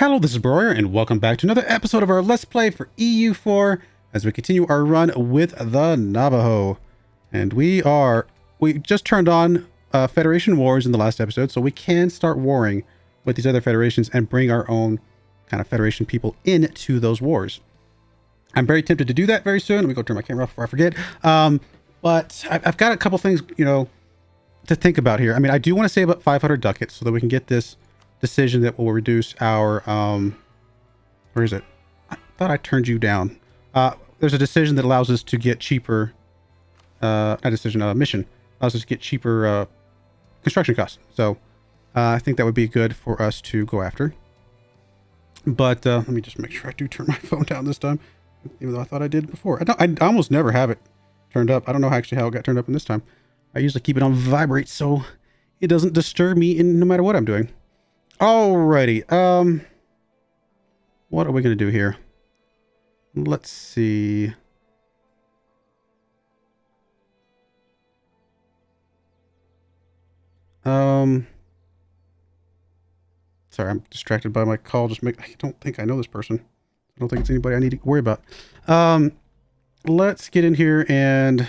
Hello, this is Broyar, and welcome back to another episode of our Let's Play for EU4 as we continue our run with the Navajo. And we just turned on Federation Wars in the last episode, so we can start warring with these other federations and bring our own kind of Federation people into those wars. I'm very tempted to do that very soon. Let me go turn my camera off before I forget. But I've got a couple things, to think about here. I mean, I do want to save up 500 ducats so that we can get this decision that will reduce our where is it? I thought I turned you down. There's a decision that allows us to get cheaper mission allows us to get cheaper construction costs. So I think that would be good for us to go after. But let me just make sure I do turn my phone down this time, even though I thought I did before. I almost never have it turned up. I don't know actually how it got turned up in this time. I usually keep it on vibrate so it doesn't disturb me no matter what I'm doing. Alrighty, what are we going to do here? Let's see. Sorry, I'm distracted by my call. I don't think I know this person. I don't think it's anybody I need to worry about. Let's get in here, and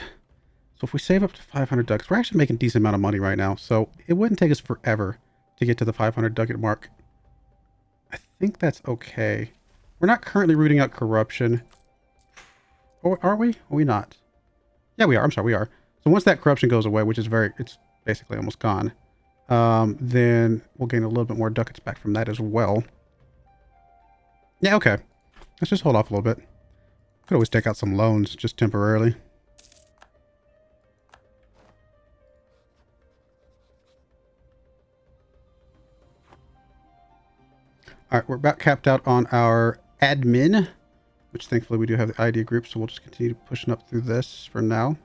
so if we save up to 500 ducats, we're actually making a decent amount of money right now, so it wouldn't take us forever to get to the 500 ducat mark. I think that's okay. We're not currently rooting out corruption. Or are we? Are we not? Yeah, we are. I'm sorry, we are. So once that corruption goes away, which is it's basically almost gone, then we'll gain a little bit more ducats back from that as well. Yeah, okay. Let's just hold off a little bit. Could always take out some loans just temporarily. All right, we're about capped out on our admin, which thankfully we do have the idea group, so we'll just continue pushing up through this for now.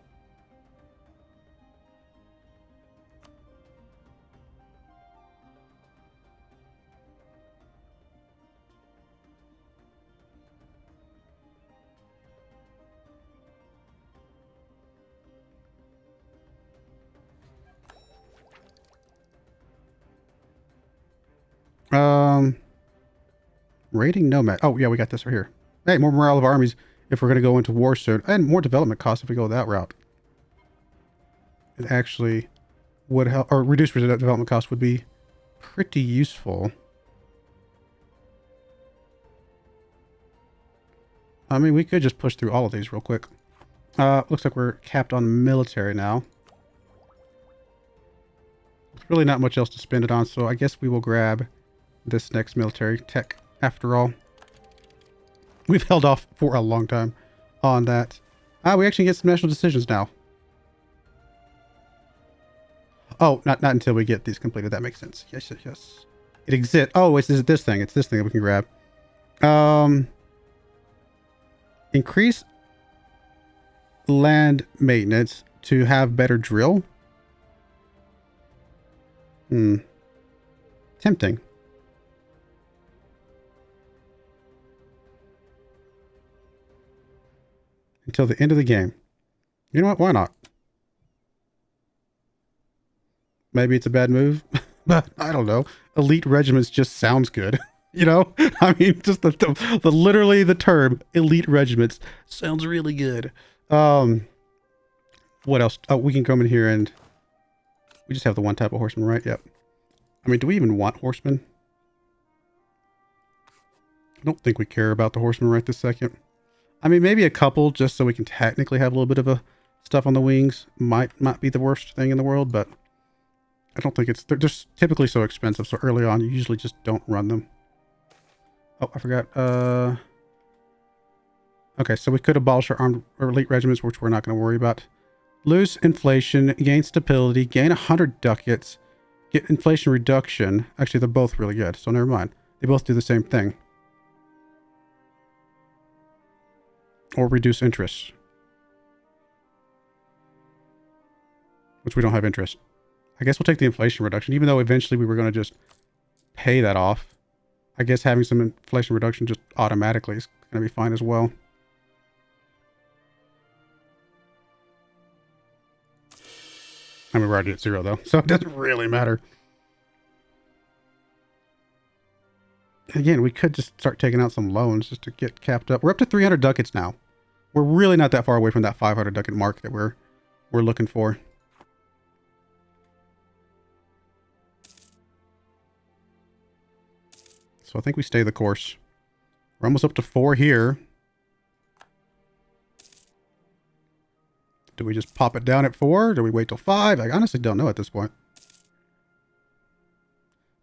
Raiding nomad. Oh yeah, we got this right here. Hey, more morale of armies if we're going to go into war soon, and more development costs if we go that route. It actually would help, or reduce development costs would be pretty useful. I mean, we could just push through all of these real quick. Looks like we're capped on military now. There's really not much else to spend it on, so I guess we will grab this next military tech after all. We've held off for a long time on that. We actually get some national decisions now. Oh, not until we get these completed. That makes sense. Yes, yes, yes. It exists. Oh, it's this thing. It's this thing that we can grab. Increase land maintenance to have better drill. Tempting. Until the end of the game. You know what? Why not? Maybe it's a bad move, but I don't know. Elite regiments just sounds good. I mean, just the literally the term elite regiments sounds really good. What else? Oh, we can come in here and we just have the one type of horseman, right? Yep. I mean, do we even want horsemen? I don't think we care about the horsemen right this second. I mean, maybe a couple just so we can technically have a little bit of a stuff on the wings might not be the worst thing in the world, but I don't think they're just typically so expensive. So early on, you usually just don't run them. Oh, I forgot. Okay, so we could abolish our armed or elite regiments, which we're not going to worry about. Lose inflation, gain stability, gain 100 ducats, get inflation reduction. Actually, they're both really good, so never mind. They both do the same thing. Or reduce interest. Which we don't have interest. I guess we'll take the inflation reduction, even though eventually we were going to just pay that off. I guess having some inflation reduction just automatically is going to be fine as well. I mean, we're already at 0 though, so it doesn't really matter. Again, we could just start taking out some loans just to get capped up. We're up to 300 ducats now. We're really not that far away from that 500 ducat mark that we're looking for. So I think we stay the course. We're almost up to 4 here. Do we just pop it down at 4? Do we wait till 5? I honestly don't know at this point.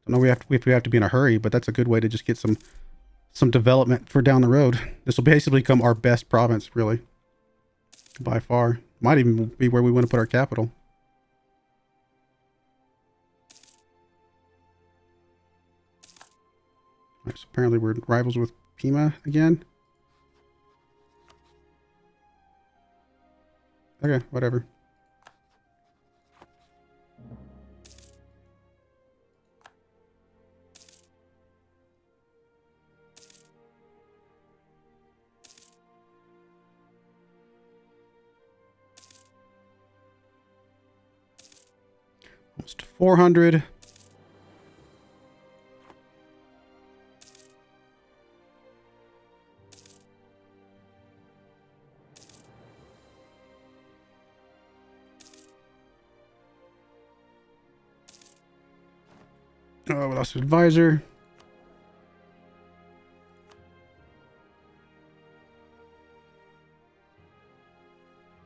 I know if we have to be in a hurry, but that's a good way to just get some development for down the road. This will basically become our best province, really. By far. Might even be where we want to put our capital. Right, so apparently we're rivals with Pima again. Okay, whatever. Almost 400. Oh, we lost an advisor.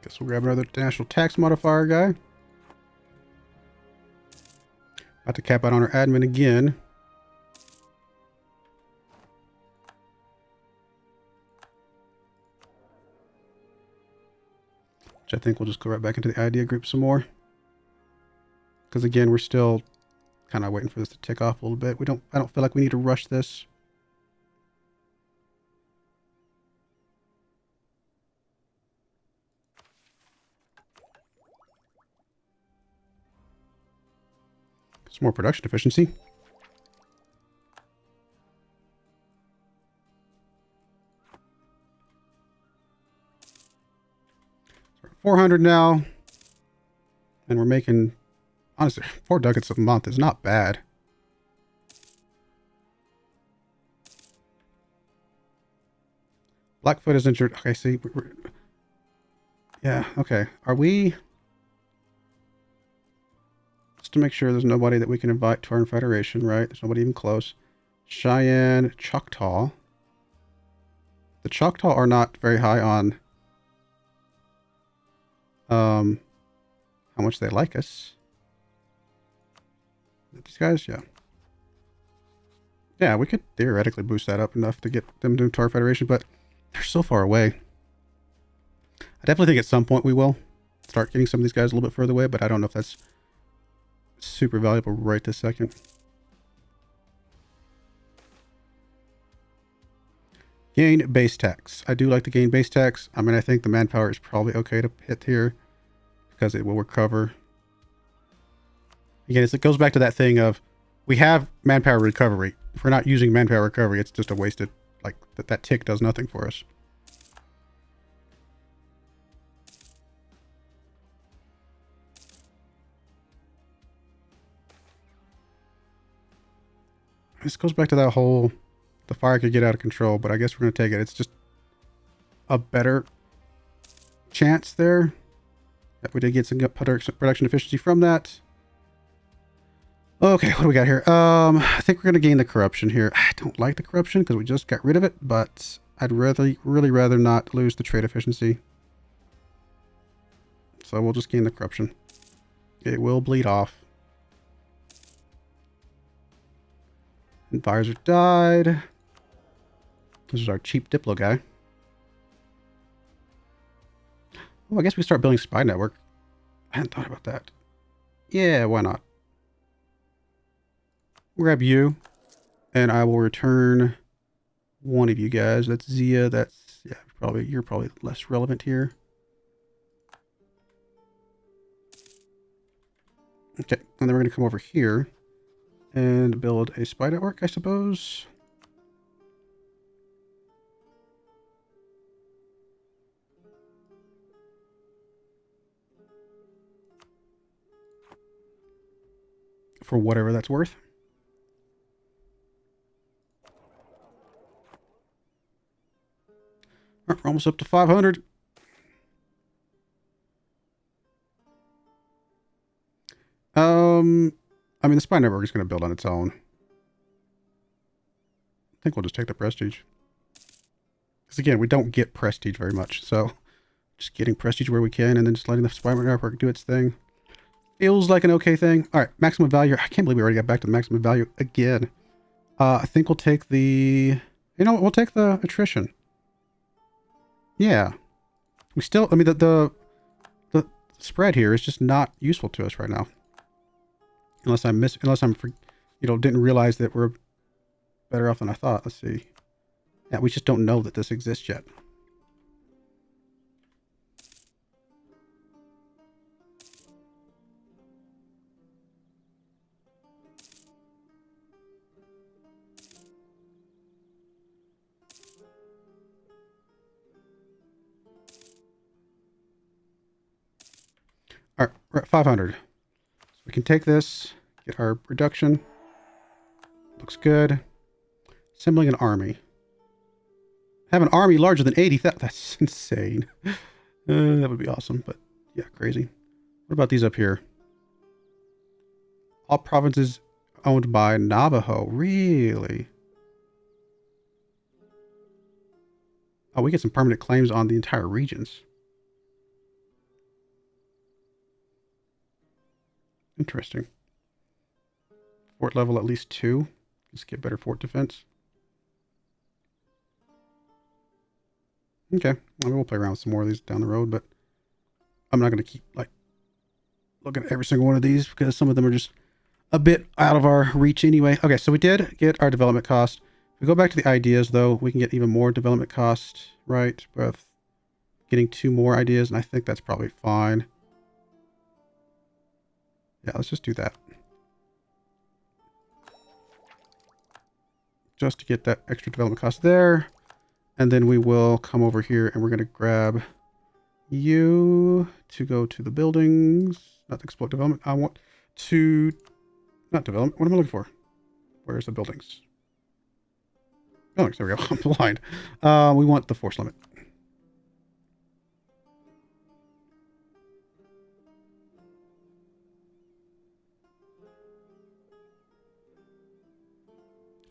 Guess we'll grab another national tax modifier guy. About to cap out on our admin again. Which I think we'll just go right back into the idea group some more. Because again, we're still kind of waiting for this to tick off a little bit. I don't feel like we need to rush this. Some more production efficiency. So we're at 400 now. And we're making, honestly, 4 ducats a month is not bad. Blackfoot is injured. Okay, see. Yeah, okay. Are we... Just to make sure there's nobody that we can invite to our Federation, right? There's nobody even close. Cheyenne, Choctaw. The Choctaw are not very high on how much they like us. These guys, yeah. Yeah, we could theoretically boost that up enough to get them to our Federation, but they're so far away. I definitely think at some point we will start getting some of these guys a little bit further away, but I don't know if that's super valuable right this second. Gain base tax. I do like to gain base tax. I mean, I think the manpower is probably okay to hit here because it will recover. Again, it goes back to that thing of we have manpower recovery. If we're not using manpower recovery, it's just a wasted, like that tick does nothing for us. This goes back to that whole, the fire could get out of control, but I guess we're going to take it. It's just a better chance there that we did get some production efficiency from that. Okay, what do we got here? I think we're going to gain the corruption here. I don't like the corruption because we just got rid of it, but I'd really rather not lose the trade efficiency. So we'll just gain the corruption. It will bleed off. Advisor died. This is our cheap Diplo guy. Oh, I guess we start building spy network. I hadn't thought about that. Yeah, why not? We'll grab you, and I will return one of you guys. That's Zia. That's, yeah, you're probably less relevant here. Okay, and then we're going to come over here and build a spy network, I suppose. For whatever that's worth. We're almost up to 500. I mean, the spy network is going to build on its own. I think we'll just take the prestige. Because again, we don't get prestige very much. So just getting prestige where we can and then just letting the spy network do its thing. Feels like an okay thing. All right, maximum value. I can't believe we already got back to the maximum value again. I think we'll take the... You know, we'll take the attrition. Yeah. We still... I mean, the spread here is just not useful to us right now. Unless I'm you know, didn't realize that we're better off than I thought. Let's see. Yeah, we just don't know that this exists yet. All right, we're at 500. So we can take this, get our reduction. Looks good. Assembling an army. Have an army larger than 80. That's insane. That would be awesome, but yeah, crazy. What about these up here? All provinces owned by Navajo. Really? Oh, we get some permanent claims on the entire regions. Interesting. Fort level at least 2. Let's get better fort defense. Okay, maybe we'll play around with some more of these down the road, but I'm not going to keep like looking at every single one of these because some of them are just a bit out of our reach anyway. Okay, so we did get our development cost. If we go back to the ideas though, we can get even more development cost, right? With getting 2 more ideas, and I think that's probably fine. Yeah, let's just do that. Just to get that extra development cost there. And then we will come over here and we're going to grab you to go to the buildings. Not exploit development. I want to... Not development. What am I looking for? Where's the buildings? Buildings. There we go. I'm blind. We want the force limit.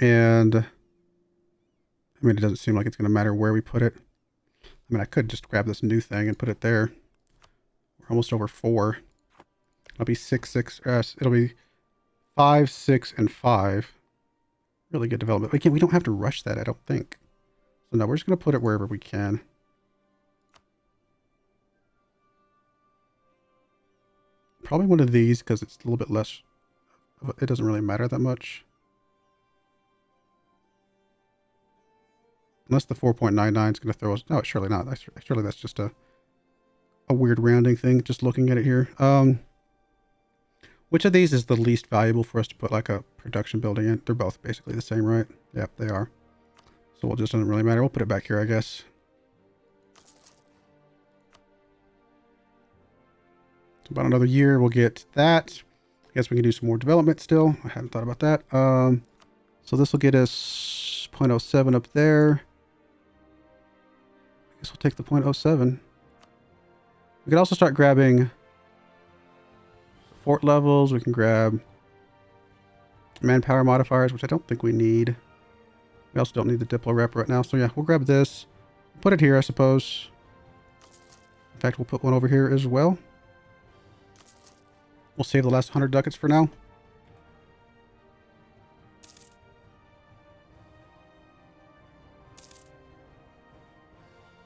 And I mean, it doesn't seem like it's going to matter where we put it. I mean, I could just grab this new thing and put it there. We're almost over 4. It'll be 6, 6. It'll be 5, 6, and 5. Really good development. Again, we don't have to rush that, I don't think. So no, we're just going to put it wherever we can. Probably one of these because it's a little bit less. It doesn't really matter that much. Unless the 4.99 is going to throw us... No, surely not. Surely that's just a weird rounding thing, just looking at it here. Which of these is the least valuable for us to put like a production building in? They're both basically the same, right? Yep, they are. So it just doesn't really matter. We'll put it back here, I guess. So about another year, we'll get that. I guess we can do some more development still. I haven't thought about that. So this will get us 0.07 up there. I guess we'll take the 0.07. We could also start grabbing fort levels. We can grab manpower modifiers, which I don't think we need. We also don't need the Diplo rep right now. So yeah, we'll grab this. Put it here, I suppose. In fact, we'll put one over here as well. We'll save the last 100 ducats for now.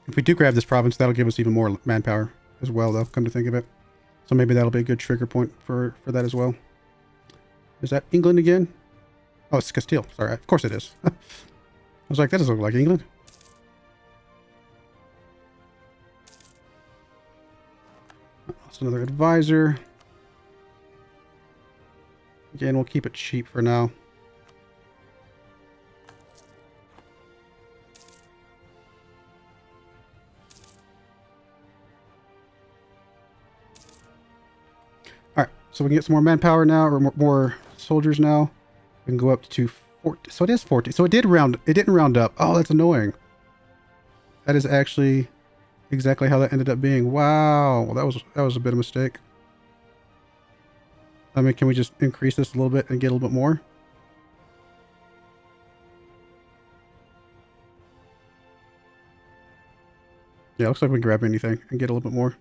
If we do grab this province, that'll give us even more manpower as well, though, come to think of it. So maybe that'll be a good trigger point for that as well. Is that England again? Oh, it's Castile. Sorry, of course it is. I was like, that doesn't look like England. That's another advisor. Again, we'll keep it cheap for now. So we can get some more manpower now, or more soldiers now. We can go up to 40. So it is 40. So it didn't round up. Oh, that's annoying. That is actually exactly how that ended up being. Wow. Well, that was a bit of a mistake. I mean, can we just increase this a little bit and get a little bit more? Yeah, looks like we can grab anything and get a little bit more.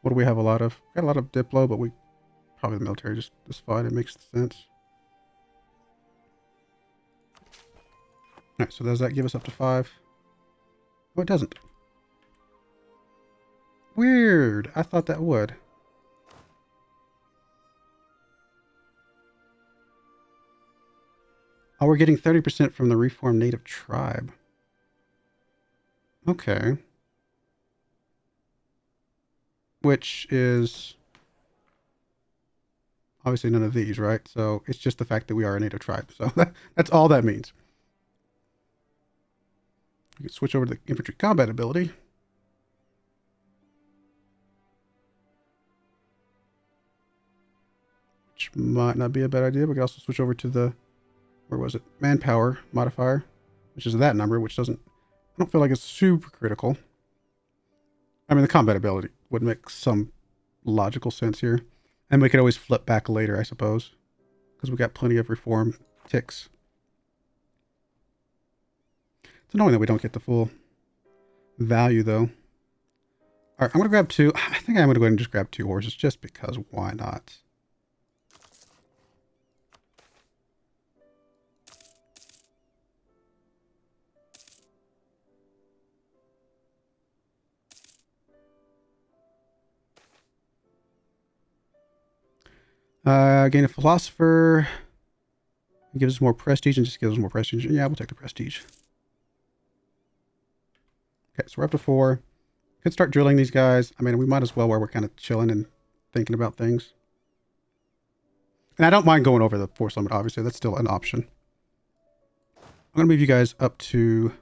What do we have a lot of? Got a lot of Diplo, but we probably the military just is fine. It makes sense. All right, so does that give us up to 5? Oh, it doesn't. Weird. I thought that would. Oh, we're getting 30% from the reformed native tribe. Okay. Which is obviously none of these, right? So it's just the fact that we are a native tribe. So that's all that means. We can switch over to the infantry combat ability. Which might not be a bad idea. We can also switch over to the, where was it? Manpower modifier, which is that number, which doesn't, I don't feel like it's super critical. I mean, the combat ability would make some logical sense here. And we could always flip back later, I suppose. Because we got plenty of reform ticks. It's annoying that we don't get the full value, though. All right, I'm going to grab 2. I think I'm going to go ahead and just grab 2 horses, just because why not? Gain a philosopher. It gives us more prestige and just gives us more prestige. Yeah, we'll take the prestige. Okay, so we're up to 4. Could start drilling these guys. I mean, we might as well while we're kind of chilling and thinking about things. And I don't mind going over the force limit, obviously. That's still an option. I'm going to move you guys up to...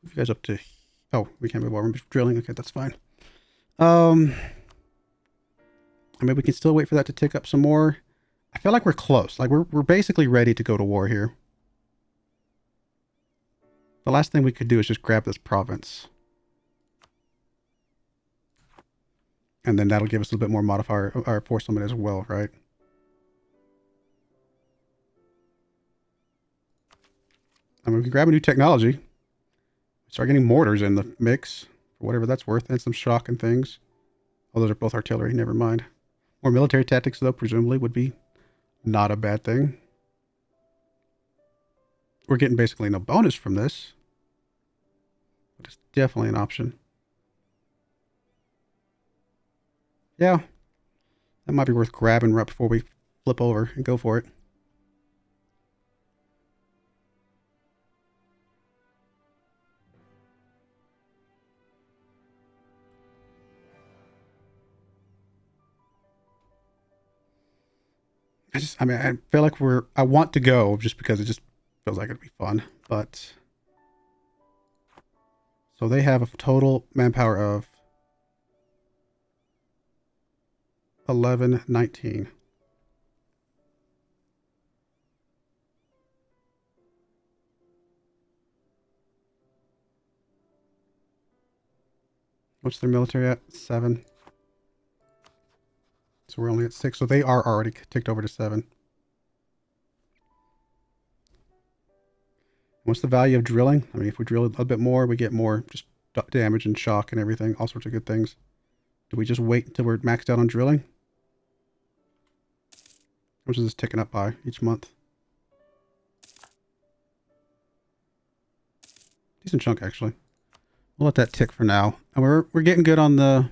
Move you guys up to... Oh, we can't move over. We're drilling. Okay, that's fine. I mean, we can still wait for that to tick up some more. I feel like we're close. Like, we're basically ready to go to war here. The last thing we could do is just grab this province. And then that'll give us a little bit more modifier, our force limit as well, right? I mean, we can grab a new technology. Start getting mortars in the mix, for whatever that's worth, and some shock and things. Oh, those are both artillery, never mind. More military tactics, though, presumably, would be not a bad thing. We're getting basically no bonus from this. But it's definitely an option. Yeah. That might be worth grabbing right before we flip over and go for it. I mean, I feel like I want to go just because it just feels like it'd be fun, but. So they have a total manpower of 1119. What's their military at? 7. So we're only at 6. So they are already ticked over to 7. What's the value of drilling? I mean, if we drill a bit more, we get more just damage and shock and everything. All sorts of good things. Do we just wait until we're maxed out on drilling? How much is this ticking up by each month? Decent chunk, actually. We'll let that tick for now. And we're getting good on the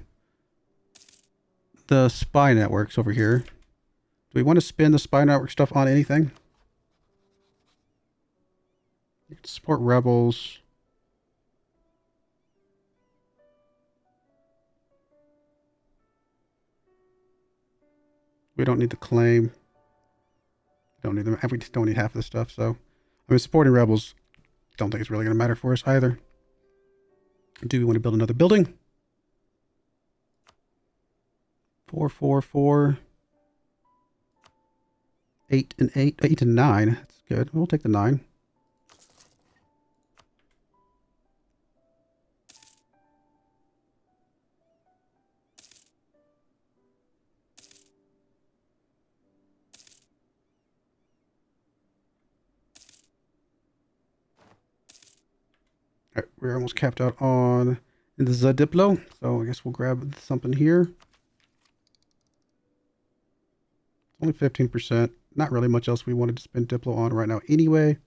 spy networks over here. Do we want to spin the spy network stuff on anything? Support rebels. We don't need the claim. Don't need them. We don't need half of this stuff. So, I mean, supporting rebels, don't think it's really going to matter for us either. Do we want to build another building? 4, 4, 4. 8 and 8. 8 and 9. That's good. We'll take the 9. All right, we're almost capped out on the Diplo, so I guess we'll grab something here. Only 15%. Not really much else we wanted to spend Diplo on right now anyway.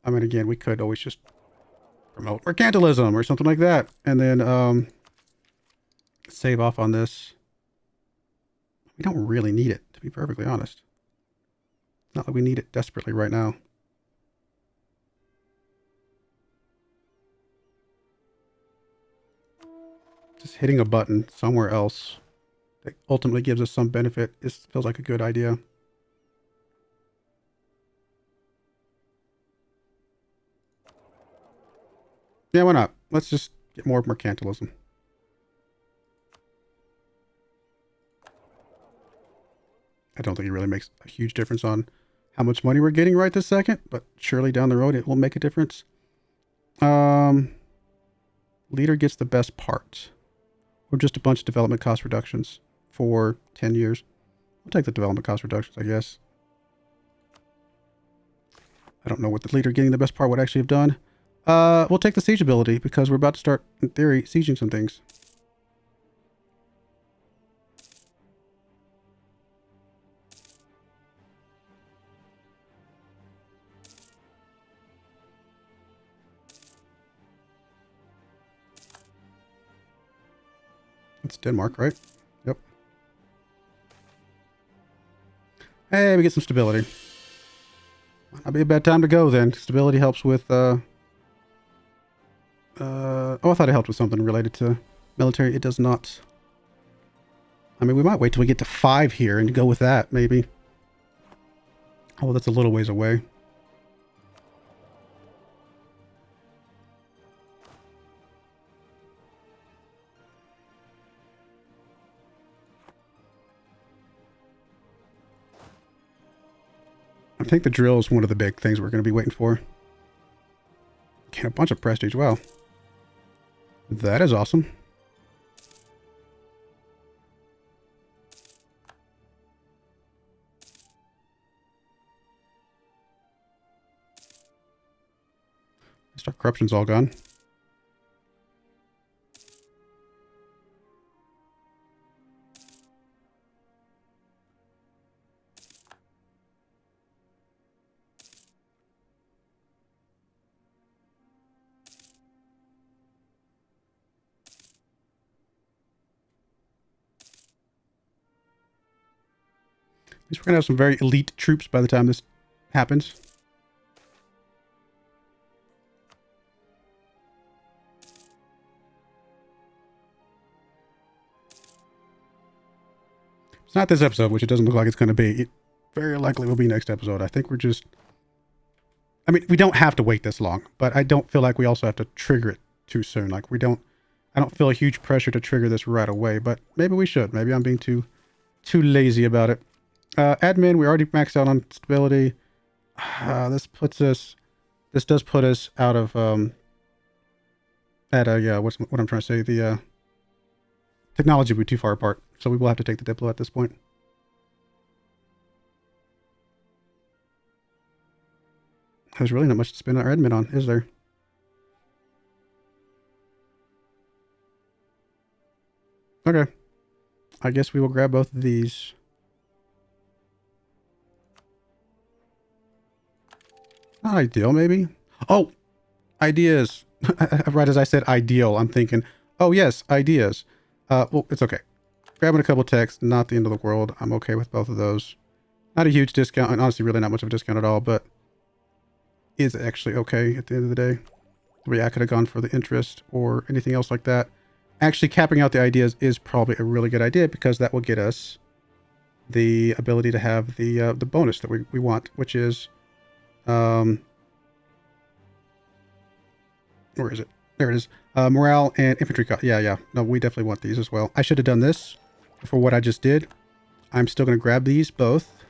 I mean, again, we could always just promote mercantilism or something like that, and then save off on this. We don't really need it, to be perfectly honest. It's not that we need it desperately right now. Just hitting a button somewhere else that ultimately gives us some benefit. This feels like a good idea. Yeah, why not? Let's just get more mercantilism. I don't think it really makes a huge difference on how much money we're getting right this second, but surely down the road it will make a difference. Leader gets the best part. Or just a bunch of development cost reductions for 10 years. We'll take the development cost reductions, I guess. I don't know what the leader getting the best part would actually have done. We'll take the siege ability because we're about to start, in theory, sieging some things. It's Denmark, right? Yep. Hey, we get some stability. Might not be a bad time to go then. Stability helps with, oh, I thought it helped with something related to military. It does not. I mean, we might wait till we get to 5 here and go with that, maybe. Oh, that's a little ways away. I think the drill is one of the big things we're going to be waiting for. Get a bunch of prestige. Wow. That is awesome. Stock corruption's all gone. At least we're going to have some very elite troops by the time this happens. It's not this episode, which it doesn't look like it's going to be. It very likely will be next episode. I think we're just... I mean, we don't have to wait this long, but I don't feel like we also have to trigger it too soon. Like, we don't... I don't feel a huge pressure to trigger this right away, but maybe we should. Maybe I'm being too lazy about it. Admin, we already maxed out on stability. This does put us out of, yeah, what I'm trying to say, the, technology would be too far apart, so we will have to take the Diplo at this point. There's really not much to spend our admin on, is there? Okay. I guess we will grab both of these. Not ideal, maybe? Oh! Ideas! Right as I said ideal, I'm thinking, oh yes, ideas. Well, it's okay. Grabbing a couple techs, not the end of the world. I'm okay with both of those. Not a huge discount, and honestly really not much of a discount at all, but is actually okay at the end of the day. Maybe I could have gone for the interest or anything else like that. Actually, capping out the ideas is probably a really good idea because that will get us the ability to have the bonus that we want, which is... where is it? There it is. Morale and infantry cost. Yeah. No, we definitely want these as well. I should have done this for what I just did. I'm still going to grab these both.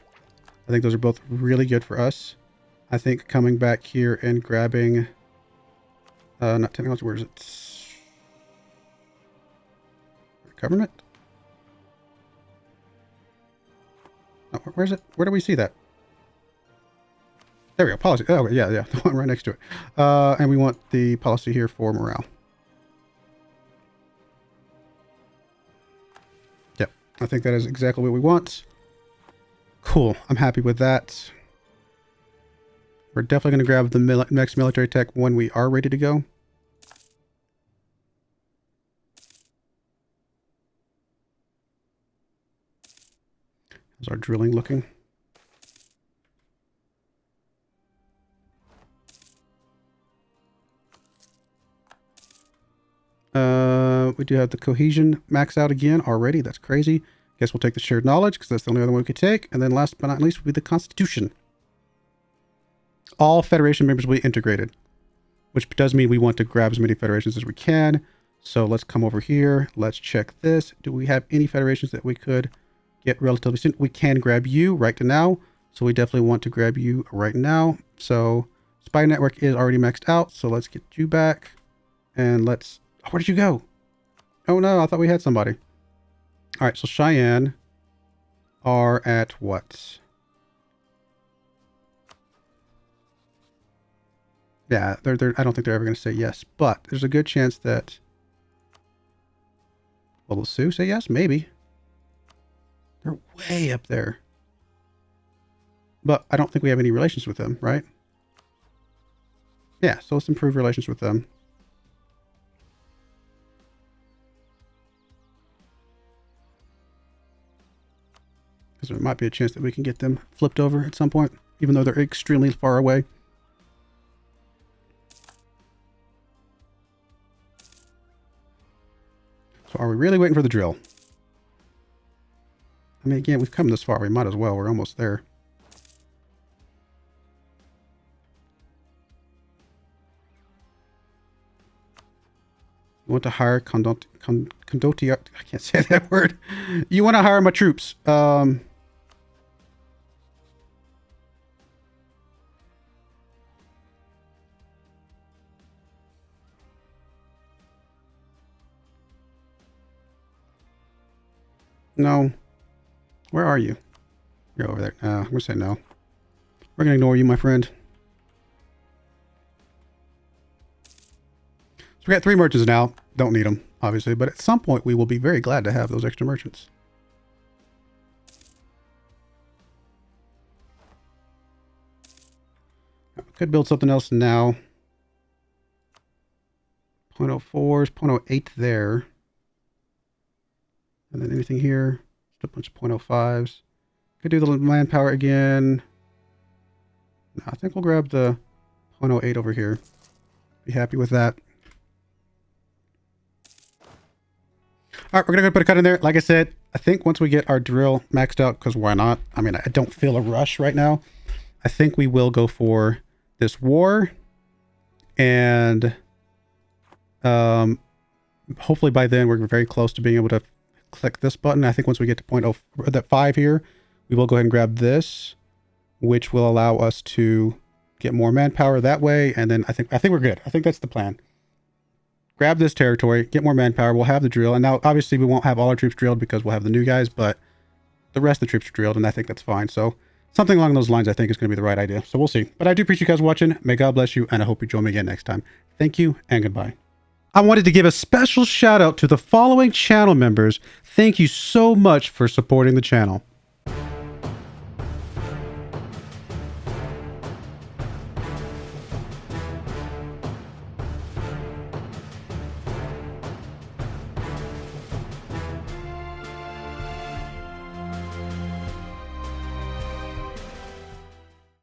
I think those are both really good for us. I think coming back here and grabbing... not technology, where is it? Government? Oh, where is it? Where do we see that? There we go. Policy. Oh, yeah, yeah. The one right next to it. And we want the policy here for morale. Yep. I think that is exactly what we want. Cool. I'm happy with that. We're definitely going to grab the next military tech when we are ready to go. How's our drilling looking? We do have the cohesion maxed out again already. That's crazy. Guess we'll take the shared knowledge because that's the only other one we could take. And then last but not least will be the Constitution. All Federation members will be integrated, which does mean we want to grab as many federations as we can. So let's come over here. Let's check this. Do we have any federations that we could get relatively soon? We can grab you right now. So we definitely want to grab you right now. So Spy Network is already maxed out. So let's get you back. And let's... Oh, where did you go? Oh no, I thought we had somebody. All right, so Cheyenne are at what? Yeah, they're I don't think they're ever going to say yes, but there's a good chance that... Will Sioux say yes? Maybe. They're way up there. But I don't think we have any relations with them, right? Yeah, so let's improve relations with them. Because there might be a chance that we can get them flipped over at some point, even though they're extremely far away. So are we really waiting for the drill? I mean, again, we've come this far. We might as well. We're almost there. You want to hire Condotti? I can't say that word. You want to hire my troops. No. Where are you? You're over there. I'm going to say no. We're going to ignore you, my friend. So we got 3 merchants now. Don't need them, obviously. But at some point, we will be very glad to have those extra merchants. We could build something else now. 0.04s, 0.08 there. And then anything here, just a bunch of 0.05s. Could do the manpower again. No, I think we'll grab the 0.08 over here. Be happy with that. All right, we're going to put a cut in there. Like I said, I think once we get our drill maxed out, because why not? I mean, I don't feel a rush right now. I think we will go for this war. And hopefully by then we're very close to being able to click this button. I think once we get to 0.05 here, we will go ahead and grab this, which will allow us to get more manpower that way. And then I think we're good. I think that's the plan. Grab this territory, get more manpower. We'll have the drill. And now obviously we won't have all our troops drilled because we'll have the new guys, but the rest of the troops are drilled, and I think that's fine. So something along those lines I think is going to be the right idea. So we'll see. But I do appreciate you guys watching. May God bless you, and I hope you join me again next time. Thank you and goodbye. I wanted to give a special shout out to the following channel members. Thank you so much for supporting the channel.